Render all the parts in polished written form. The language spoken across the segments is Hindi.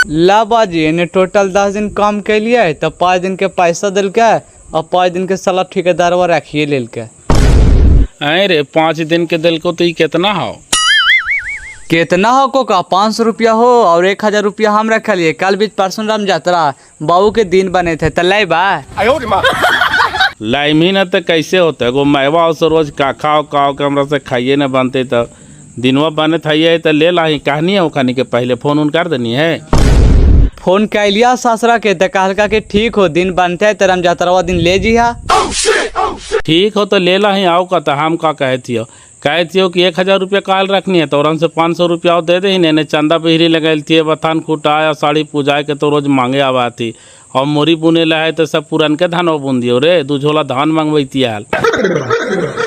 ला बाजी इन्हें टोटल 10 दिन काम के लिए तो 5 दिन के पैसा दिल के और 5 दिन के साला ठेकेदारवा रखिए लेल के। अरे 5 दिन के दिल को तो ही कितना हो? कितना हो को का 500 रुपया हो और 1000 रुपया हम रखलिए। कल बीच परसों यात्रा बाबू के दिन बने थे तल्लाई बा लाइमी न तो कैसे होता गो मैवा हो रोज का खाओ के हमरा से खाइए न बनते तो दिनवा बने थाइए तो ले ला कहानी है खाने के पहले फोन उन कर देनी है। फोन कैलिया ससुरा के तो कहलका के ठीक हो दिन बनते है तरम यात्रा दिन ले जी हा। ठीक हो तो ले ला आओ का तो हम का कहती हो कि 1000 रुपया काल रखनी है तो और से 500 रुपया दे दे ही चंदा पिहरी लगल थी बथान खूटा या साड़ी पूजा के तो रोज मांगे आवा थी और मोरी बुने ला है तो सब पुरन के धान बुन दियो रे 2 झोला धान मांगवती हाल।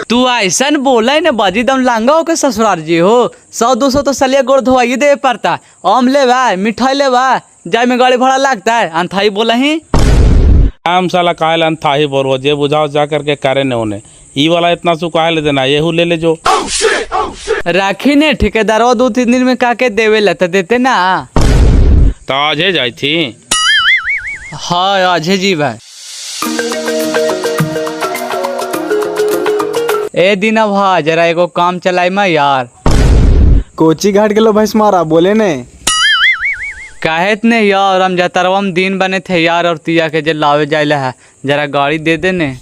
तू ऐसा बोला न बाजी दम लांगा हो के ससुरार जी हो 100-200 तो सलिया गोड़ धोवाई दे पड़ता। आम ले बा मिठाई ले बा जाए में गाड़ी भाड़ा लगता है अंथाई बोला ही हम साला काहे अंथाई बोलो जे बुझाओ जा करके करे ने उन्हें ई वाला इतना सु काहे ले देना येहू ले जो राखी ने ठेकेदारवा 2-3 दिन में काके देवे ला तो देते ना तो आज जाई थी। हाँ आज जी भाई ए दीना भाई जरा एगो काम चलाई मैं यार। कोची घाट गेलो भैंस मारा बोले ने काहेत ने यार हम जतरवा में दिन बने थे यार और तिया के जे लावे जाइला है जरा गाड़ी दे दे ने।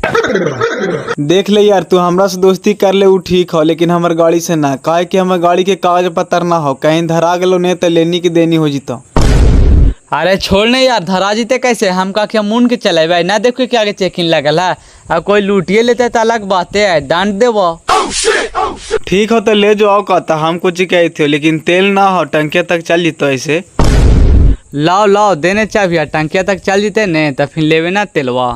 देख ले यार तू हमरा से दोस्ती कर ले उ ठीक हो लेकिन हमर गाड़ी से ना काहे कि हमर गाड़ी के कागज पत्र ना हो कहीं धरा गेलो ने तो लेनी की देनी हो जीतो। अरे छोड़ नहीं यार धरा जीते कैसे हम का क्या मुन के चले भाई ना देखो क्या आगे चेकिंग लगल है अब कोई लूटिए लेते तो अलग बातें है डांट देवो। ठीक हो तो ले जो आओ कहता हम कुछ कहे थे लेकिन तेल ना हो टंकिया तक चल जीतो ऐसे लाओ देने चाहिए टंकिया तक चल जीते ने तो फिर लेवे ना तेलवा।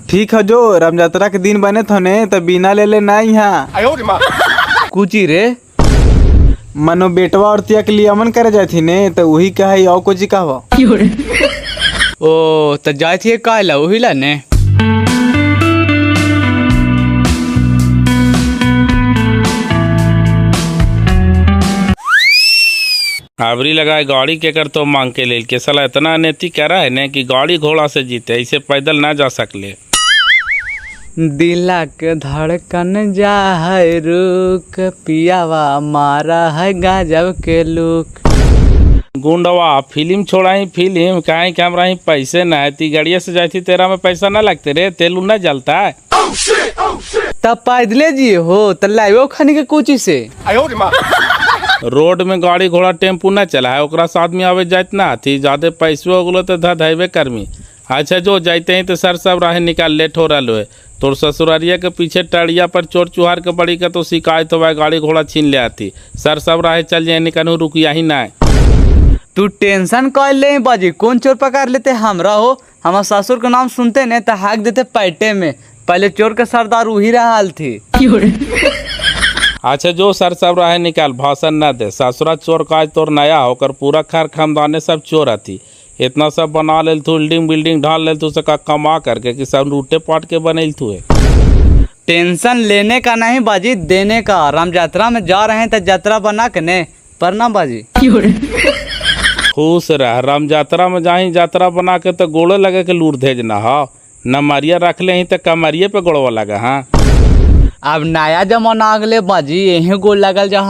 ठीक है जो रामयात्रा के दिन बने थे ने तो बिना ले ना यहाँ कुची रे मनो बेटवा और तिया के लिए अमन करे जाए थी ने तो वही कहे और कुछ कहवा ओ तो जाए थी कहला वही ला ने। आवरी लगाए गाड़ी के कर तो मांग के लेल के साला इतना अनैति कह रहा है ने कि गाड़ी घोड़ा से जीते ऐसे पैदल ना जा सकले। दिला के धड़कन जा है रुक पियावा मारा है गजब के लुक। गुंडवा फिल्म छोड़ाई फिल्म कहीं कैमरा ही पैसे ना है ती गाड़िया से जाती तेरा में पैसा ना लगते रे तेलू ना जलता है तब पैदले जी हो तो लाइव खाने के कुछ से रोड में गाड़ी घोड़ा टेम्पू ना चला है ओकरा से आदमी आवे जात ना थी ज्यादा पैसे हो गलो तो धैबे कर्मी। अच्छा जो जाते हैं तो सर सब राह निकाल लेट हो रहा है तोर ससुरारिया के पीछे टड़िया पर चोर चुहार के बड़ी का तो शिकायत हो गाड़ी घोड़ा छीन ले आती सर सब राह चल जाए निकालू रुकिया ही ना। तू टेंशन कर ले बाजी कौन चोर पकड़ लेते हमरा हो हमारे ससुर का नाम सुनते ने तो हाक देते पैटे में पहले चोर का सरदार वही रहा थी। अच्छा जो सर सब राह निकाल भाषण ना दे ससुरा चोर काज तोर नया होकर पूरा खैर खानदाने सब चोर आती इतना सब बना ले तू बिल्डिंग ढाल ले तू सका कमा करके कि सब लूटे पाट के बने तू टेंशन लेने का नहीं बाजी देने का। राम यात्रा में जा रहे हैं तो यात्रा बना के ने पर ना बाजी खुश रह राम यात्रा में जाही यात्रा बना के तो गोड़े लगे के लूट भेजना हो न मरिया रख ले तो कमरिए पे गोड़वा लगा। हाँ अब नया जमाना आ गए बाजी यही गोल लगल जा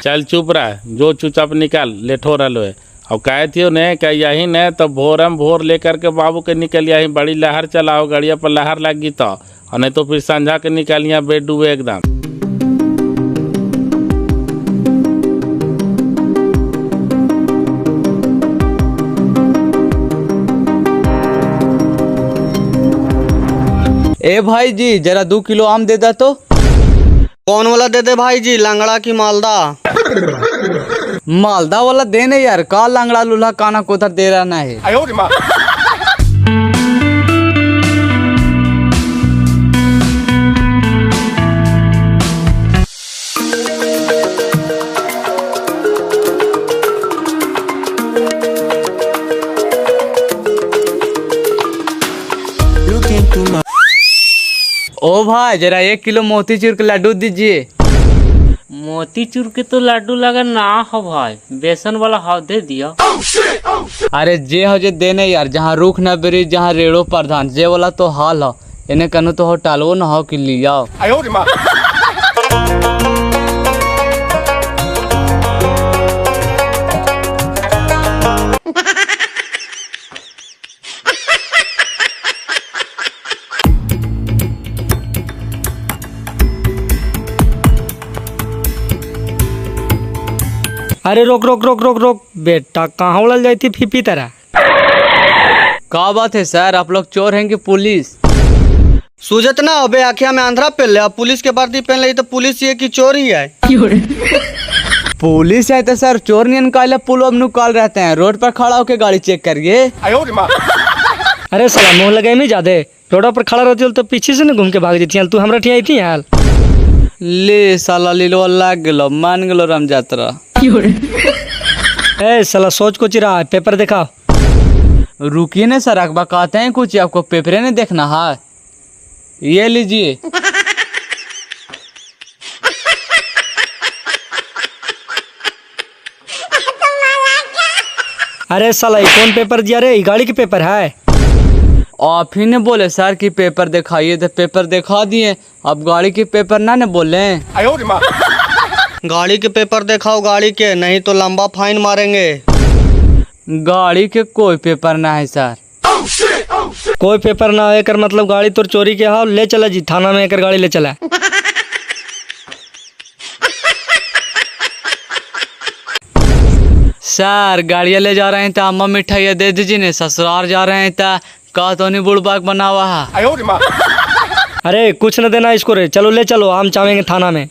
चल चुप रह जो चुपचाप निकाल लेट हो रहा है और कहती हो ने कह यही ने तो भोर लेकर के बाबू के निकल यही बड़ी लहर चलाओ गाड़िया पर लहर लगी तो और नहीं तो फिर संझा के निकालिया बेड डूबे एकदम। ए भाई जी जरा 2 किलो आम दे दा तो। कौन वाला दे दे भाई जी लंगड़ा की मालदा? मालदा वाला देने यार का लंगड़ा लूल्हा काना कोथर दे रहा ना है। ओ भाई जरा 1 किलो मोतीचूर के लड्डू दीजिए। मोतीचूर के तो लड्डू लगा ना हो भाई, बेसन वाला हाथ दे दिया। अरे जे हो जे देने यार, जहाँ रुख न बेरी जहाँ रेड़ो प्रधान, जे वाला तो हाल हो। इन्हें कनु तो होटलो न हो कि लिया। अरे रोक रोक रोक रोक रोक बेटा, कहाँ उड़ल जाती फीफी तरह। का बात है सर, आप लोग चोर हैं कि पुलिस? सूझत ना अबे, आखिया में आंध्रा पहन ले, अब पुलिस के वर्दी पहन ले तो पुलिस ये की चोर ही है। पुलिस है तो सर चोर नहीं निकाले, पुल अब निकाल रहते हैं। रोड पर खड़ा होकर गाड़ी चेक करिए। अरे साला मुँह लगे नहीं जादे, रोड पर खड़ा रहती तो पीछे से न घूम के भाग जाती। तू हमरा ठिया थी हाल ले साला लीलो लग गलो, मान गलो राम यात्रा। ए साला सोच को चिरा, पेपर दिखाओ। रुकिए ना सर, अखबार कहते हैं कुछ, आपको पेपरे नहीं देखना है। ये लीजिए। अरे साला ये कौन पेपर दिया रे? ये गाड़ी के पेपर है। आप ही ने बोले सर कि पेपर दिखाइए, तो पेपर दिखा दिए। अब गाड़ी के पेपर ना ने बोले। गाड़ी के पेपर दिखाओ गाड़ी के, नहीं तो लंबा फाइन मारेंगे। गाड़ी के कोई पेपर ना है सर। कोई पेपर ना है कर मतलब गाड़ी तो चोरी के हाल। ले चला जी थाना में, एकर गाड़ी ले चला। सर गाड़िया ले जा रहे हैं तो अम्मा मिठाइया दे दीजिए ने। ससुराल जा रहे हैं तो का तो नहीं बुड़बाग बना हुआ है। अरे कुछ न देना इसको रे, चलो ले चलो, हम चाहेंगे थाना में।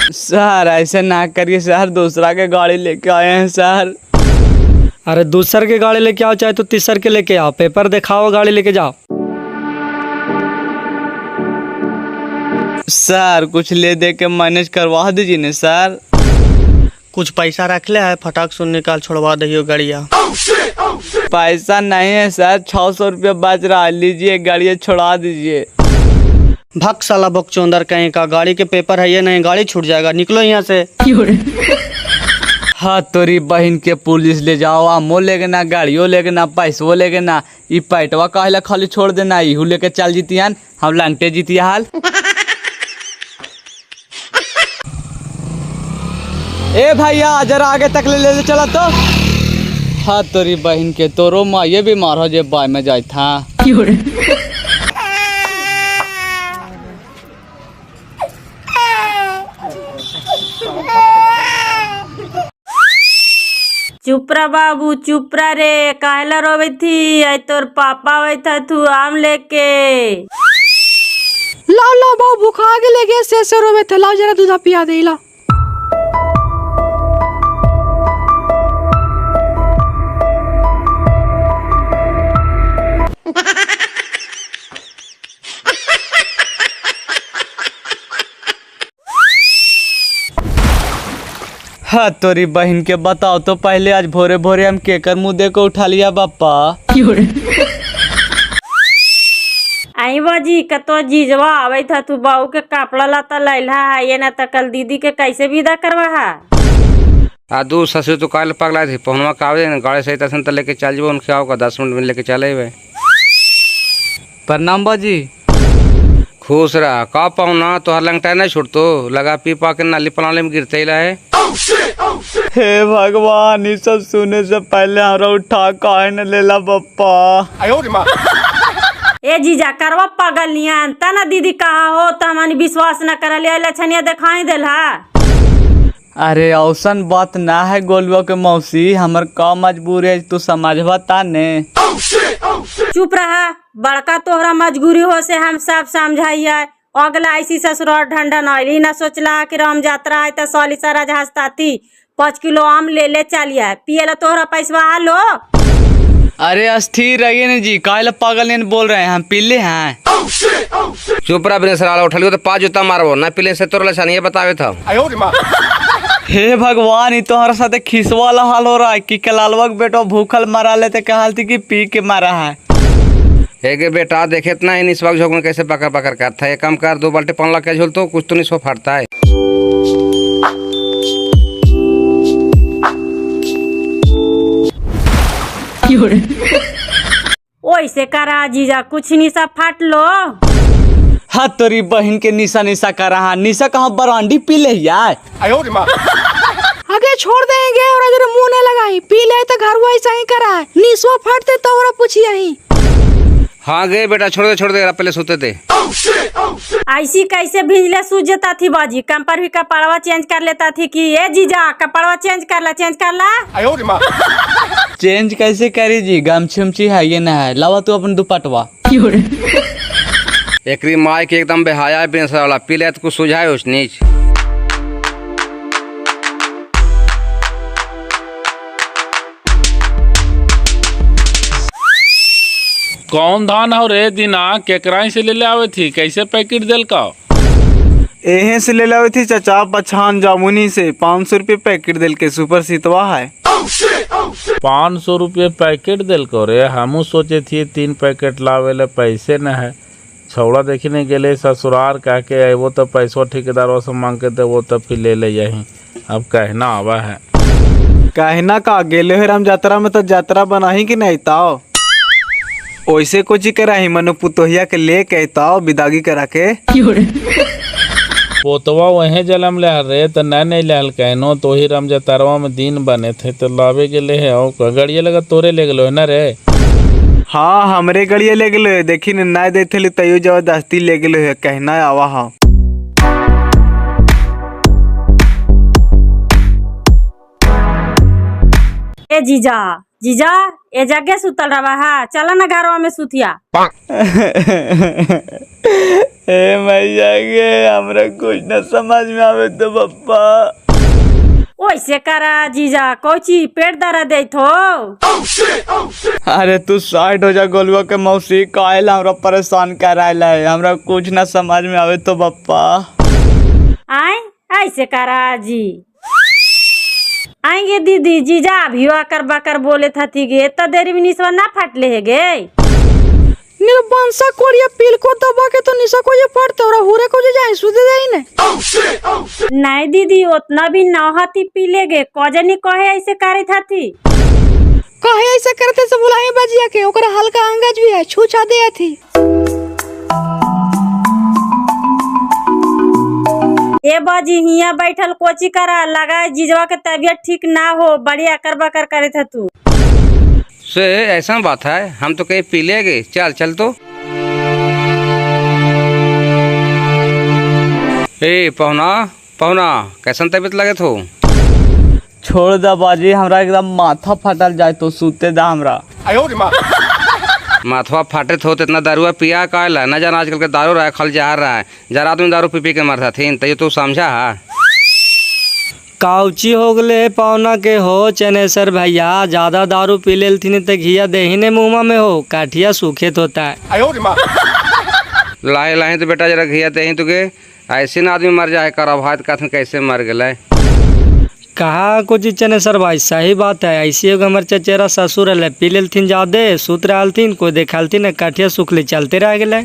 सर ऐसे ना करिए सर, दूसरा के गाड़ी लेके आए हैं सर। अरे दूसर के गाड़ी लेके आओ, चाहे तो तीसर के लेके आओ, पेपर दिखाओ, गाड़ी लेके जाओ। सर कुछ ले दे के मैनेज करवा दीजिए ने सर। कुछ पैसा रख ले है, फटाक सुन निकाल छोड़वा दहियो गाड़िया। पैसा नहीं है सर, 600 रुपया बच रहा है, लीजिए गाड़िया छोड़ा दीजिए। भक साला बकचोदर कहीं का, गाड़ी के पेपर है ये नहीं, गाड़ी छूट जाएगा, निकलो यहाँ से। हाँ तोरी बहन के पुलिस ले जाओ, आमो लेके ना, गाड़ियों लेके ना, पैसो लेके ना। ई पैटवा काहेला खाली छोड़ देना, इहू लेके चल जीतियान, हम लंगटे जीतिया हाल। ए भैया जरा आगे तक ले चला तो। हाँ तोरी बहन के, तोरो माँ ये बीमार हो जे बाय में जाए था। चुपरा बाबू चुपरा रे, काहेला रोवे थी? आई तोर पापा आवे था तू आम लेके। लाओ लाओ बाबू, भूखा आगे ले गए से रोवे थे, लाओ जरा दूधा पिया दे ला। हाँ तोरी बहन के, बताओ तो पहले आज भोरे भोरे हम केकर मुँह दे को उठा लिया बापा। आई बाजी कतो जीजवा आवे था तू, बाऊ के कपड़ा लाता लैला है ये ना, तो कल दीदी के कैसे विदा करवा है? आदू ससुर तो काल पगला थी, पहुनवा कावे गाड़ी सही तसन त लेके चल जीवो, उनके आओ 10 मिनट में लेके चले वे। प्रणाम बाजी। खुश रहा का पाऊना, तो हर लंगटा नहीं छुटतो, लगा पी पा के नाली पनाले में गिरते ही है। हे भगवान, ये सब सुने से पहले हमरा उठा काहे न लेला बप्पा। ए जीजा करवा पागल नियन, तना दीदी कहा हो तो हमारी विश्वास न कर लिया, लक्षणिया दिखाई देला। अरे औसन बात ना है गोलुआ के मौसी, हमर का मजबूरी है तू समझवा ताने। चुप रहा, बड़का तोहरा मजबूरी हो से हम सब समझाइए। अगला ऐसी ससुराल ठंडा नैली न सोचला कि राम यात्रा है तो साली सारा हंसता थी। 5 किलो आम ले चलिए, पियला तोहरा पैसवा हालो। अरे अस्थिर रहिए न जी, काहे पागल ने बोल रहे हैं, हम पीले हैं। चुप रहा, बिना सराला उठलियो तो 5 जूता मारबो ना, पीले से तोर लक्षण ये बतावे था। हे भगवान, ये तो हमारे साथ खिसवा वाला हाल हो रहा है कि कलालवा के बेटो भूखल मारा लेते कहा थी कि पी के मारा है। एक बेटा देखे इतना ही निस्वाग झोंक में कैसे पकड़ पकड़ कर था। एक काम कर, 2 बाल्टी 5 लाख का झोल तो कुछ तो नहीं सो फाड़ता है। ओइसे करा जीजा कुछ निशा फाट लो। हाँ तोरी बहन के निशा निशा कर रहा निशा कहाँ बरांडी पी ले यार। आगे छोड़ देंगे और अगर मुंह नहीं लगाई पी ले तो घर वो ऐसा ही करा है। निसवा फटते तो और पूछिए ही। हाँ गए बेटा छोड़ दे पहले सोते थे। ऐसी कैसे भिजले सूझ जाता थी बाजी कम पर भी कपड़वा चेंज कर लेता थी कि ये जीजा कपड़वा चेंज कर ला। चेंज कैसे करी जी गमछी उमछी है ये ना है लावा तू अपन दुपटवा। एकरी माई के एकदम बेहाया है बेंसरा वाला पी ले तो कुछ सुझाए उस नीच। कौन धान हो रे दिना केकराई से ले आवे थी कैसे पैकेट दिल का। एहे से ले लावे थी चाचा पछान जामुनी से 500 रुपये पैकेट दिल के सुपर सीतवा है। 500 रुपये पैकेट दिल को रे हमू सोचे थी 3 पैकेट लावे ले पैसे न है। छौड़ा देखने गेले ससुरार कह के वो तो पैसों ठेकेदारों से मांग के वो तो फिर ले यही अब कहना आवा है। कहना का गेले है राम यात्रा में तो यात्रा बना ही कि नहीं ताओ वैसे कुछ ही करा ही मनो पुतोहिया के ले कहताओ विदागी करा के। पोतवा वहीं जलम ले रे तो नहीं लहल कहनो तो ही राम जतारवा में दिन बने थे तो लावे गेले है और गड़िया लगा तोरे ले गलो है ना रे। हाँ हमरे गड़िया ले गलो है देखी न ना दे थे तैयो जबरदस्ती ले गलो है कहना आवा। हाँ ए जीजा जीजा ए जगह सुतल रहा है चला ना घरवा में सुतिया। ए मैया गे हमरा कुछ न समझ में आवे तो पप्पा। ओइसे करा जीजा कोची पेट दर्द दे थो। अरे तू साइड हो जा गोलुआ के मौसी काहे हमरा परेशान करायला है हमरा कुछ न समझ में आवे तो पप्पा। आए ऐसे करा जी आएंगे दीदी जीजा अभी आकर बाकर बोले था थी गे तो देरी में निसवा ना फट ले गे। निर्बंसा कोरिया पील को दबा के तो निशा को ये पड़ते और हुरे को जो जाए सुधे जाए ने। नहीं दीदी उतना भी नौहती पी ले गे कजनी कहे ऐसे करे था थी। कहे ऐसे करते से बुलाए बजिया के ओकरा हल्का अंगज भी है छूछा दे थी। ए बाजी हिया बैठल कोची करा लगा जीजवा के तबीयत ठीक ना हो बढ़िया कर बकर करे था तू। से ऐसा बात है हम तो कहीं पी लेंगे चल तो। ए पहुना कैसन तबीयत लगे थो। छोड़ दा बाजी हमरा एकदम माथा फटल जाए तो सूते दा हमरा। माथवा फाटे थो तो इतना दारुआ पिया काला न जाना आजकल के दारू रहा खल जहर रहा है जरा आदमी दारू पी के मरता थी तो ये तो समझा है। काउची हो गले पौना के हो चनेसर भैया ज्यादा दारू पी लेल थी तो घिया देहिने मुँह में हो काठिया सूखेत होता है। लाहे तो बेटा जरा घिया दे तुके ऐसे ना आदमी मर जाए कर भात का कैसे मर गए। कहा कुछ चनेसर भाई सही बात है ऐसी हमारे चचेरा ससुर है पी लेल थी ज्यादा सूत रहल थी कोई देखल थी न काठिया सूखले चलते रह गए।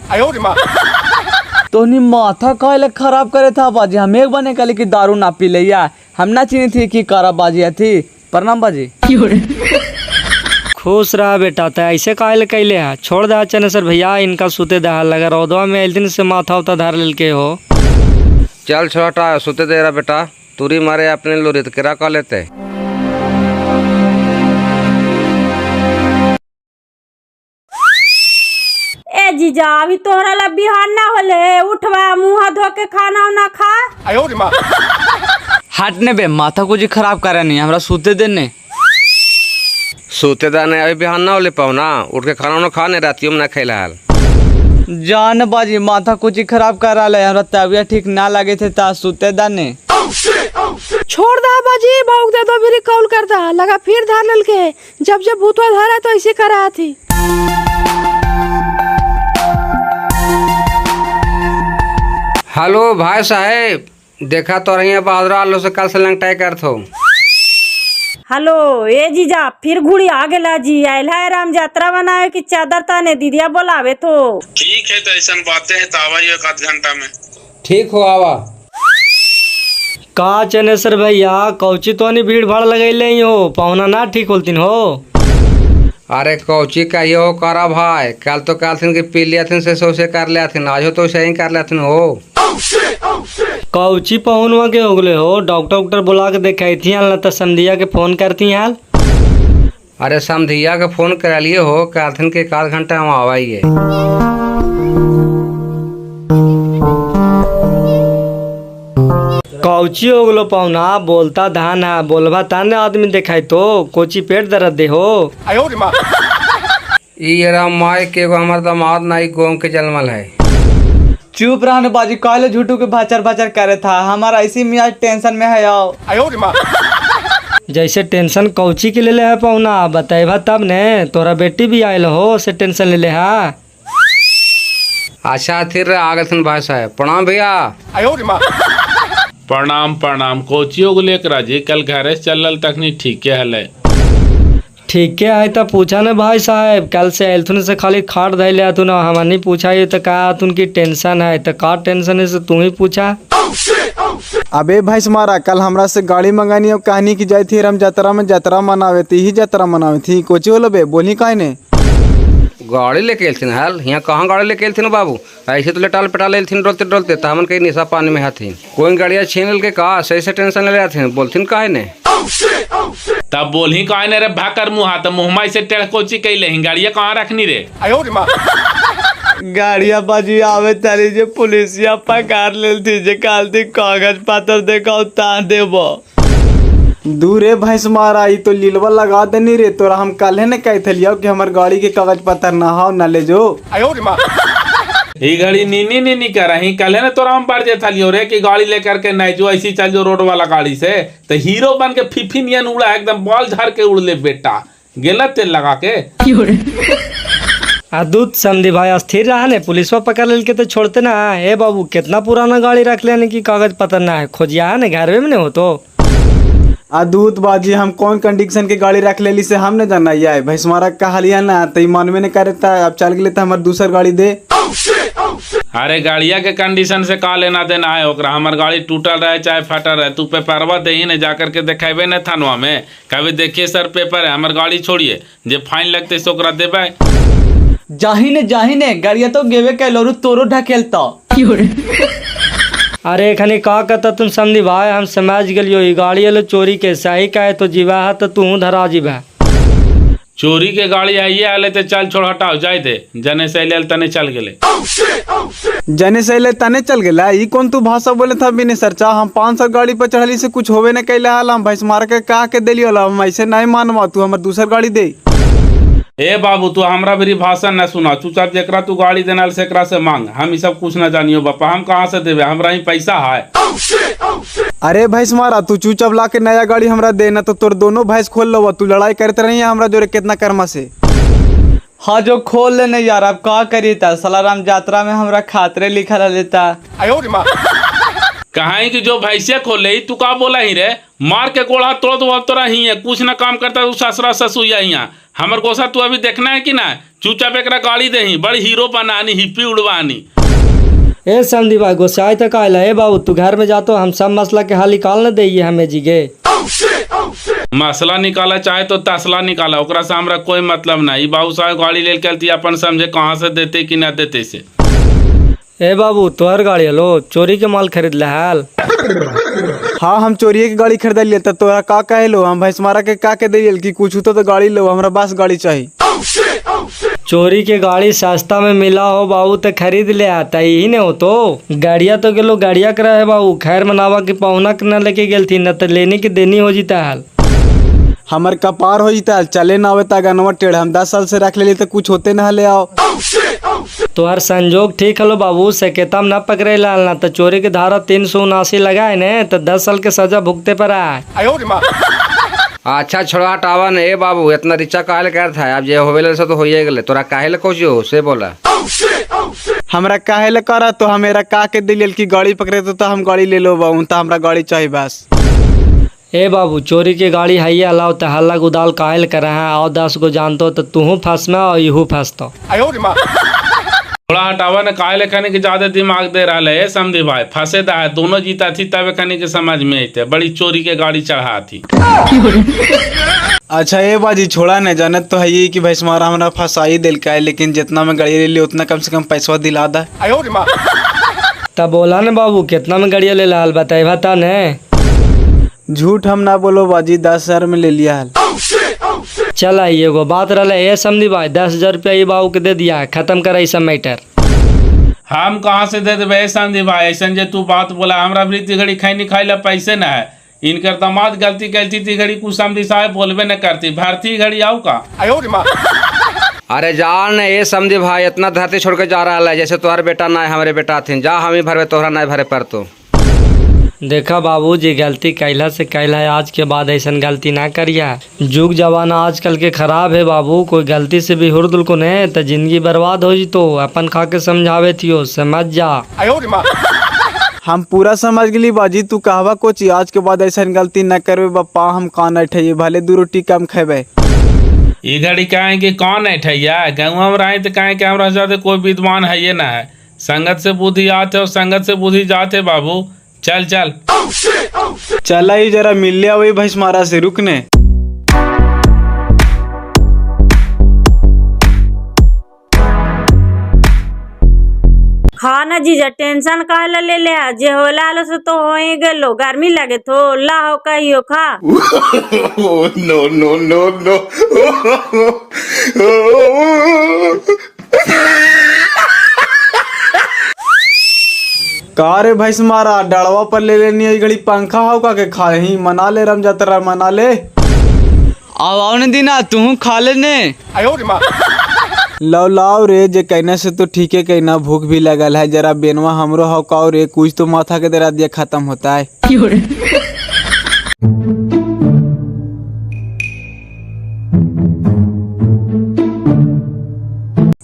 तोहनी माथा काहे खराब करे था बाजी हम एक बने कल की दारू ना पी लिया हम ना चीनी थी कि करा बाजी थी। प्रणाम बाजी। खुश रहा बेटा तो ऐसे काहे कैले है छोड़ दे चनेसर भैया इनका सूते दहा लगा रौदवा में दिन से माथा उता धर लेल के हो। चल छोटा सूते दे रहा बेटा तुरी मारे अपने लोरी तो किरा का लेते। ए जीजा अभी तोहरा ला बिहान ना होले उठवा मुँह धो के खाना ना खा। हटने बे माथा कुछ खराब करे नहीं हमरा सूते देने। सूते दाने अभी बिहान ना होले पहुना उठ के खाना खाने रातियों में ना खेला हाल। जान बाजी माथा कुछ खराब कर रहा है हमरा तबियत ठीक ना लगे थे ता सूते दाने। छोड़ दा बाजी भौक दे दो फिर कॉल करता लगा फिर धार लेल के जब भूतवा धरा तो ऐसे करा थी। हेलो भाई साहेब देखा तो रही बहादुर आलो से कल से लंगटाई कर थो। हेलो ए जीजा फिर घुड़ी आ गेला जी आयला है राम यात्रा बनावे की चादर ताने दीदिया बोलावे तो। ठीक है तो ऐसा बातें है तो आवाइए एक आध घंटा में। ठीक हो आवा। का चनेसर भैया कौची तो नहीं भीड़ भाड़ लगैले ही हो पहुना ना ठीक होलतीन हो। अरे कौची कहिए हो करा भाई, कल तो कहथिन कि पी लिया से सौसे कर लिया थिन, आज हो तो सही कर लिया थिन हो। कौची पहुनवा के हो गले हो, डॉक्टर बुला के देखाई थी ना तो समधिया के फोन करती हाल। अरे समधिया के फोन करा लिए हो, कहथिन कि 1 घंटा हम आवाइए। कौची हो गलो पहुना, बोलता धान है, बोलबा ताने आदमी देखाई तो कोची पेट दर्द दे हो। ये माई के एगो हमार दामाद नाई गोम के जन्मल है। चुप रहने बाजी, काले झूठू के भाचर भाचर करे था, हमारा इसी में आज टेंशन में है आओ। जैसे टेंशन कौची के ले है पहुना, बताइबा तब ने, तोरा बेटी भी आयल हो से टेंशन ले है। अच्छा फिर आगे थिन भाई साहब, प्रणाम भैया। प्रणाम प्रणाम। कोचियो को लेकर जी कल घरे से चलल तखनी ठीक है। ठीक है तो पूछा न भाई साहब, कल से एलथुन से खाली खाट धैले तू ना, हमार नहीं पूछा ये तो कहा तुन की टेंशन है, तो का टेंशन है से तू ही पूछा। अबे भाई मारा, कल हमरा से गाड़ी मंगानी और कहानी की जाई थी हम जतरा में, जतरा मनावे थी ही जतरा मनावे थी। कोची बोलो बे, बोली काहे ने गाड़ी लेके एलथिन हाल, यहाँ कहाँ गाड़ी लेके एलथिन बाबू, ऐसे तो लेटाल पेटाल एलथिन डोलते डोलते, तो हमन कहीं निशा पानी में हथिन, कोई गाड़िया छीन के कहा सही से टेंशन ले आथिन, बोलथिन काहे ने। तब बोल ही कहा रे भाकर मुहा, तो मुहमा से टेढ़ कोची कैले ही, गाड़िया कहाँ रखनी रे। गाड़िया बाजी आवे तारी जे पुलिसिया पकड़ लेती जे कालती कागज पत्र देखा उतार देबो। दूरे भैंस मारा, ई तो लीलवा लगा देनी रे, तोरा हम कल है न कह थलिया कि हमार गाड़ी के कागज पत्र ना हो न ले जो। ये गाड़ी नीनी नीनी कर रही, कल है ना तोरा हम पड़ जाता लियो रे कि गाड़ी लेकर के नहीं जो ऐसी चल जो रोड वाला गाड़ी से, तो हीरो बन के फिफी नियन उड़ा एकदम बॉल झाड़ के उड़ ले बेटा, गेला तेल लगा के। दूध समझी भाई अस्थिर रहा ने, पुलिसवा पकड़ लेल के तो छोड़ते ना। ए बाबू कितना पुराना गाड़ी रख लेने की कागज पत्र ना है, खोजिया है न घर में हो तो। दूध बाजी हम कौन कंडीशन की गाड़ी रख लेली से हमने जाना है, भैंस मारा कहलिया ना तो मानवे ने करे था, अब चल गए तो हमार दूसर गाड़ी दे। अरे गाड़िया के कंडीशन से का लेना देना है ओकरा, हमार गाड़ी टूटल रहे चाहे फटल रहे, तू पेपरवा दे ही ने जाकर के देखेबे न थानवा में, कभी देखिए सर पेपर है हमार गाड़ी छोड़िए, जे फाइन लगते से ओकरा देबे। जाही ने गाड़िया तो गेवे कैलोरू तोरो ढकेलता। अरे खनी का कहता तुम समझी भाई, हम समझ गलियो, ये गाड़ी लो चोरी के सही कहे तो जीवा है तो तू धरा जीवा। चोरी के गाड़ी आइए आले तो चल छोड़ हटाओ जाए दे, जने से ले तने चल गेले। जने से ले तने चल गेला, ई कौन तू भाषा बोले था बिने सरचा, हम 500 गाड़ी पर चढ़ली से कुछ होवे न कैले हाल, हम भैंस मार के कहा के देलियो, हम ऐसे नहीं मानवा, तू हमार दूसर गाड़ी दे। ए बाबू तू हमरा भी भाषण न सुना, चुपचाप जेकरा तू गाड़ी देना से एकरा से मांग, हम ई सब कुछ न जानियो बापा, हम कहाँ से देवे, हमरा ही पैसा है। अरे भैंस मारा, तू चुपचाप ला के नया गाड़ी हमरा दे, ना तो तोर दोनों भैंस खोल लो, तू लड़ाई करते रही हमरा जोरे कितना कर्मा से। हाँ जो खोल लेने यार, अब का करी था, सलाराम यात्रा में हमरा खातरे लिखा लेता। कहा कि जो भैंसे खोले तू का बोला ही रे, मार के गोड़ा तोड़ दो तोरा ही है, कुछ न काम करता तू ससुरा ससुया यहाँ, हमर गोसा तू अभी देखना है कि ना, चुपचाप एकरा गाड़ी दे ही, बड़ी हीरो बनानी हिप्पी उड़वानी। ए समझी भाई गोसाई तक आयल है बाबू, तू घर में जातो, हम सब मसला के हल निकाल न दे हमें जीगे। मसला निकाला चाहे तो तसला निकाला, ओकरा से हमरा कोई मतलब नहीं, बाबू साहब गाड़ी ले के अपन समझे कहाँ से देते कि ना देते से। ए बाबू तोहर गाड़ी लो, चोरी के माल खरीद ले हाल। हाँ हम चोरी की गाड़ी खरीद लिया, तो तोरा का कहे लो, हम भैंस मारा के का के दे कि कुछ तो गाड़ी लो, हमरा बस गाड़ी चाहिए। चोरी के गाड़ी सस्ता में मिला हो बाबू तो खरीद ले आता ही ने हो तो, गाड़िया तो गेलो गाड़िया करा है बाबू, खैर मनावा की पहुना न लेके गेल थी, न तो लेने की देनी हो जीता हाल। हमर कपार हो जीता, चले ना होता गनवा टेढ़, हम 10 साल से रख ले तो कुछ होते ना ले आओ। तोहर संजोग ठीक हलो बाबू, सकेतम न पकड़े लाल, ना तो चोरी के धारा 379 लगाए ने तो 10 साल के सजा भुगते पर आए। अच्छा छोड़ा हटावा ने, ए बाबू इतना रिचा काहे कर था, अब जे होवेले से तो होइए गेले, तोरा काहे ले कोचियो से बोला। हमरा काहे ले करा, तो हमेरा का के दिलियल की गाड़ी पकड़े तो हम गाड़ी ले लो बाबू, तो हमरा गाड़ी चाहिए बस। ए बाबू चोरी की गाड़ी है अलाउ तो हल्ला गुदाल काहे ले कर रहा है, और 10 गो जानतो तो तू फंस में और यू फंसतो। थोड़ा हटावा न काहे लेखनी के ज्यादा दिमाग दे रहा है समझी भाई फंसे दा है दोनों जीता थी तब खनी के समझ में आते बड़ी चोरी के गाड़ी चढ़ा थी। अच्छा ये बाजी छोड़ा न जानत तो है ये कि भैंस मारा हमरा फंसाई दिल का है, लेकिन जितना में गाड़ी ले ली उतना कम से कम पैसा दिला दा। तब बोला न बाबू कितना में गाड़िया ले लाल बताए बता ने। झूठ हम ना बोलो बाजी, 10,000 में ले लिया है। चल आइए एगो बात रहा ये समझी भाई 10,000 रुपया ये बाबू के दे दिया, खत्म कर ऐसा मैटर। हम कहाँ से दे देवे समझी भाई ऐसा जे तू बात बोला हमरा भी घड़ी खैनी खाई ला पैसे न है। इनकर दामाद गलती करती थी घड़ी कुछ समझी साहब बोलबे न करती भारतीय घड़ी आओ का। अरे जान ये समझे भाई इतना धरती छोड़ के जा रहा है जैसे तुम्हारे बेटा ना है हमारे बेटा थे, जा हम ही भरवे तोहरा नहीं भरे पर तो। देखा बाबू जी गलती कैला से कैला है, आज के बाद ऐसा गलती ना करिया। जुग जमाना आजकल के खराब है बाबू, कोई गलती से भी हुर्दुल को नहीं तो जिंदगी बर्बाद हो जी। तो अपन खा के समझावे थियो समझ जा। हम पूरा समझ गली बाजी, तू कहवा कोची आज के बाद ऐसा गलती न करवे बप्पा। हम कान अठे भले 2 रोटी कम खेबे। ये घड़ी कहें कि कौन है ठैया गाँव में रहे तो कहें कि हमरा साथ कोई विद्वान है ये ना है। संगत से बुद्धि आते और संगत से बुद्धि जाते बाबू। चल चल चला ही जरा मिल लिया वही भैंस मारा से रुकने। हाँ ना जीजा टेंशन काहे ले ले जे होला लो से तो हो ही गेलो, गर्मी लगे तो ला हो कहियो खा। no. का रे भैंस मारा डड़वा पर ले लेनी है घड़ी पंखा हो का के खा ही मना ले रम जातरा मना ले। अब आओ न दीना तू खा लेने। लाओ रे जे कहने से तो ठीक है, कहना भूख भी लगल है। जरा बेनवा हमरो हो का रे कुछ तो माथा के दरा दिया खत्म होता है।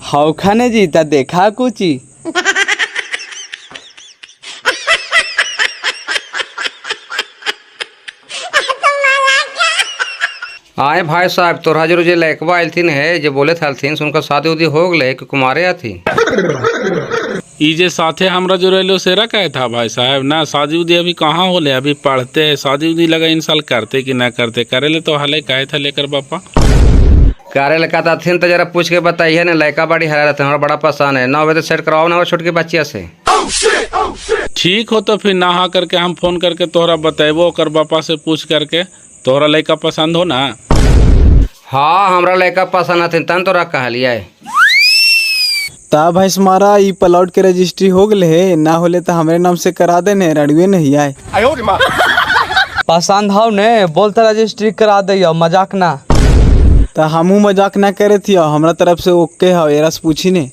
हाउ खाने जीता देखा कुछ ही। आए भाई साहब तोरा जो लैकवा आयल थी है जो बोले थे उनका शादी उदी हो गए कि कुमारे आती। ई जे साथे हमरा जो रहे सेरा कहे था भाई साहब ना शादी उदी अभी कहाँ होले अभी पढ़ते हैं। शादी उदी लगा इन साल करते कि ना करते करे ले तो हाले कहे था लेकर पापा करे लगा थी तो जरा पूछ के बताइए ना लड़का बड़ी हरा रहते हमारा बड़ा पसंद है ना हो तो सेट कराओ ना छोटकी बच्चिया से। ठीक हो तो फिर नहा करके हम फोन करके तोहरा बतेबो कर पापा से पूछ करके तोहरा लड़का पसंद हो ना। हाँ हमरा लड़का पसंद आते तन तोरा कहलिए ता भैंस मारा ई प्लॉट के रजिस्ट्री हो गए है, ना होले तो हमारे नाम से करा देने रड़ुए नहीं आए। पसंद हो ने बोलता रजिस्ट्री करा दे मजाक ना। तो हमू मजाक ना करे थी हमरा तरफ से ओके है एरा से पूछी ने।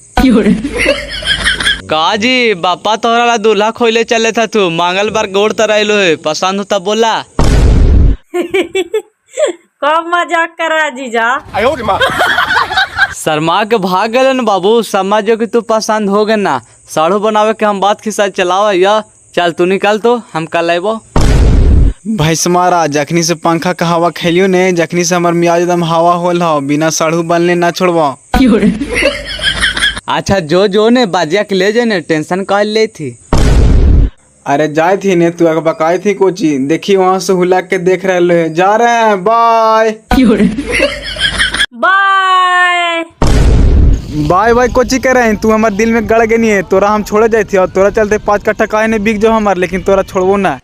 का जी बापा तोहरा ला दूल्हा खोले चले था तू मंगलवार गोड़ तरह है पसंद होता बोला। कब मजाक करा जीजा। शर्मा के भाग गए न बाबू, समझो कि तू पसंद हो गए ना। साड़ू बनावे के हम बात खिसा चलावा या चल तू निकल तो हम कल आबो। भैंस मारा जखनी से पंखा का हवा खेलियो ने जखनी से हमार मियाज एकदम हवा होल हो बिना साड़ू बनले ना छोड़वा। अच्छा जो ने बाजिया के ले जाने टेंशन काहे ले थी। अरे जाए थी ने तू बकाई थी कोची देखी वहाँ से हुला के देख रहे है जा रहे हैं bye bye bye bye Kochi कह रहे हैं तू हमारे दिल में गड़ गई है। तोरा हम छोड़े जाए थे और तोरा चलते 5 कट्ठा काहे ने बिक जाओ हमार, लेकिन तोरा छोड़बो ना।